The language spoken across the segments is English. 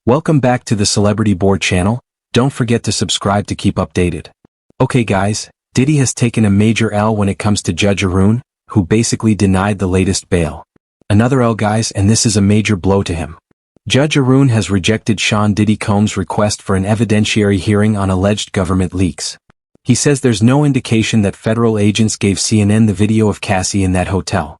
Welcome back to the Celebrity Board channel. Don't forget to subscribe to keep updated. Okay guys, Diddy has taken a major L when it comes to Judge Arun, who basically denied the latest bail. Another L guys, and this is a major blow to him. Judge Arun has rejected Sean Diddy Combs' request for an evidentiary hearing on alleged government leaks. He says there's no indication that federal agents gave CNN the video of Cassie in that hotel.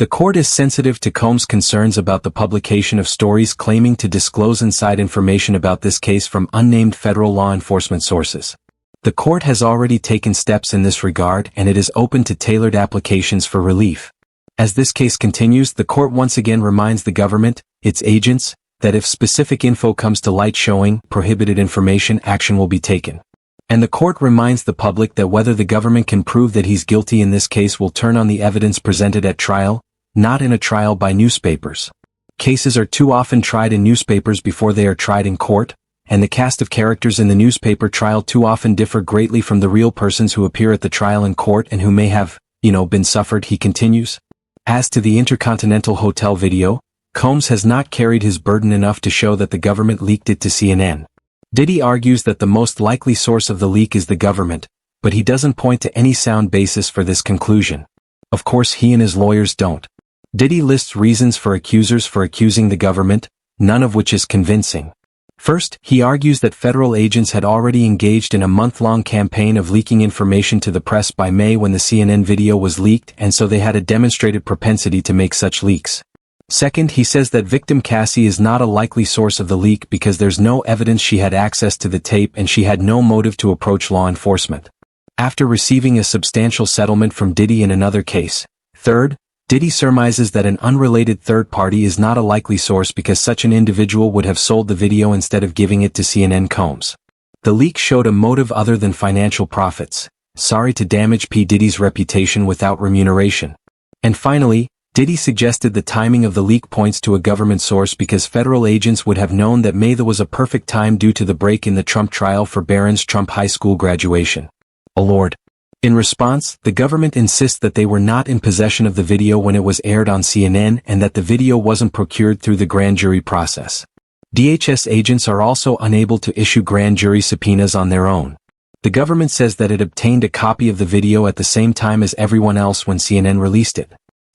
The court is sensitive to Combs' concerns about the publication of stories claiming to disclose inside information about this case from unnamed federal law enforcement sources. The court has already taken steps in this regard, and it is open to tailored applications for relief. As this case continues, the court once again reminds the government, its agents, that if specific info comes to light showing prohibited information, action will be taken. And the court reminds the public that whether the government can prove that he's guilty in this case will turn on the evidence presented at trial, not in a trial by newspapers. Cases are too often tried in newspapers before they are tried in court, and the cast of characters in the newspaper trial too often differ greatly from the real persons who appear at the trial in court and who may have, been suffered, he continues. As to the Intercontinental Hotel video, Combs has not carried his burden enough to show that the government leaked it to CNN. Diddy argues that the most likely source of the leak is the government, but he doesn't point to any sound basis for this conclusion. Of course he and his lawyers don't. Diddy lists reasons for accusers for accusing the government, none of which is convincing. First, he argues that federal agents had already engaged in a month-long campaign of leaking information to the press by May when the CNN video was leaked, and so they had a demonstrated propensity to make such leaks. Second, he says that victim Cassie is not a likely source of the leak because there's no evidence she had access to the tape and she had no motive to approach law enforcement. After receiving a substantial settlement from Diddy in another case. Third, Diddy surmises that an unrelated third party is not a likely source because such an individual would have sold the video instead of giving it to CNN Combs. The leak showed a motive other than financial profits. Sorry to damage P. Diddy's reputation without remuneration. And finally, Diddy suggested the timing of the leak points to a government source because federal agents would have known that May was a perfect time due to the break in the Trump trial for Barron's Trump High School graduation. Oh Lord. In response, the government insists that they were not in possession of the video when it was aired on CNN and that the video wasn't procured through the grand jury process. DHS agents are also unable to issue grand jury subpoenas on their own. The government says that it obtained a copy of the video at the same time as everyone else when CNN released it.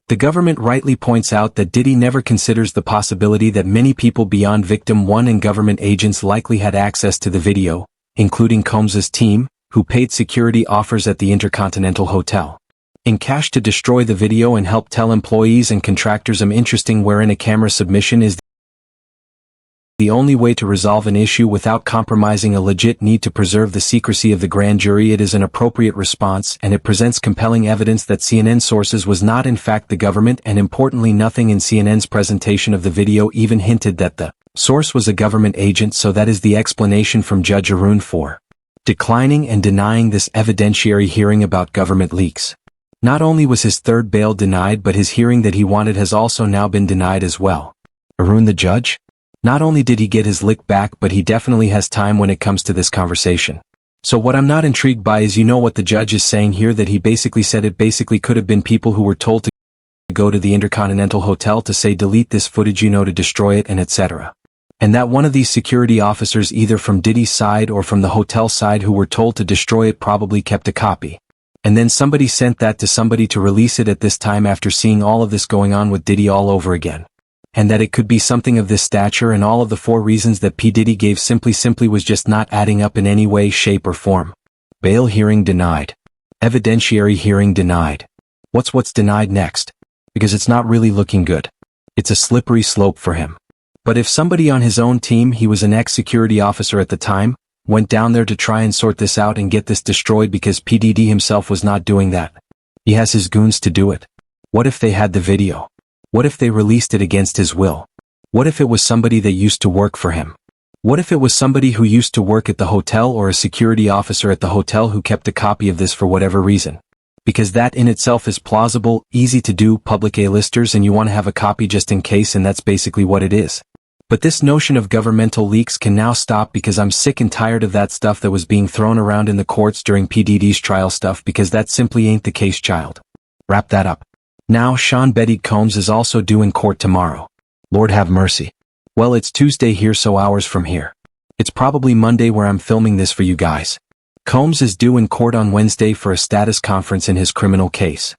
The government rightly points out that Diddy never considers the possibility that many people beyond victim one and government agents likely had access to the video, including Combs' team, who paid security offers at the Intercontinental Hotel in cash to destroy the video and help tell employees and contractors interesting wherein a camera submission is the only way to resolve an issue without compromising a legit need to preserve the secrecy of the grand jury. It is an appropriate response, and it presents compelling evidence that CNN sources was not in fact the government, and importantly nothing in CNN's presentation of the video even hinted that the source was a government agent, so that is the explanation from Judge Arun for declining and denying this evidentiary hearing about government leaks. Not only was his third bail denied, but his hearing that he wanted has also now been denied as well. Arun the judge? Not only did he get his lick back, but he definitely has time when it comes to this conversation. So what I'm not intrigued by is what the judge is saying here, that he basically said it basically could have been people who were told to go to the Intercontinental Hotel to say delete this footage, to destroy it and etc. And that one of these security officers either from Diddy's side or from the hotel side who were told to destroy it probably kept a copy. And then somebody sent that to somebody to release it at this time after seeing all of this going on with Diddy all over again. And that it could be something of this stature, and all of the four reasons that P. Diddy gave simply was just not adding up in any way, shape or form. Bail hearing denied. Evidentiary hearing denied. What's denied next? Because it's not really looking good. It's a slippery slope for him. But if somebody on his own team, he was an ex-security officer at the time, went down there to try and sort this out and get this destroyed because P. Diddy himself was not doing that. He has his goons to do it. What if they had the video? What if they released it against his will? What if it was somebody that used to work for him? What if it was somebody who used to work at the hotel or a security officer at the hotel who kept a copy of this for whatever reason? Because that in itself is plausible, easy to do, public A-listers, and you want to have a copy just in case, and that's basically what it is. But this notion of governmental leaks can now stop, because I'm sick and tired of that stuff that was being thrown around in the courts during P. Diddy's trial stuff, because that simply ain't the case, child. Wrap that up. Now Sean Diddy Combs is also due in court tomorrow. Lord have mercy. Well, it's Tuesday here, so hours from here. It's probably Monday where I'm filming this for you guys. Combs is due in court on Wednesday for a status conference in his criminal case.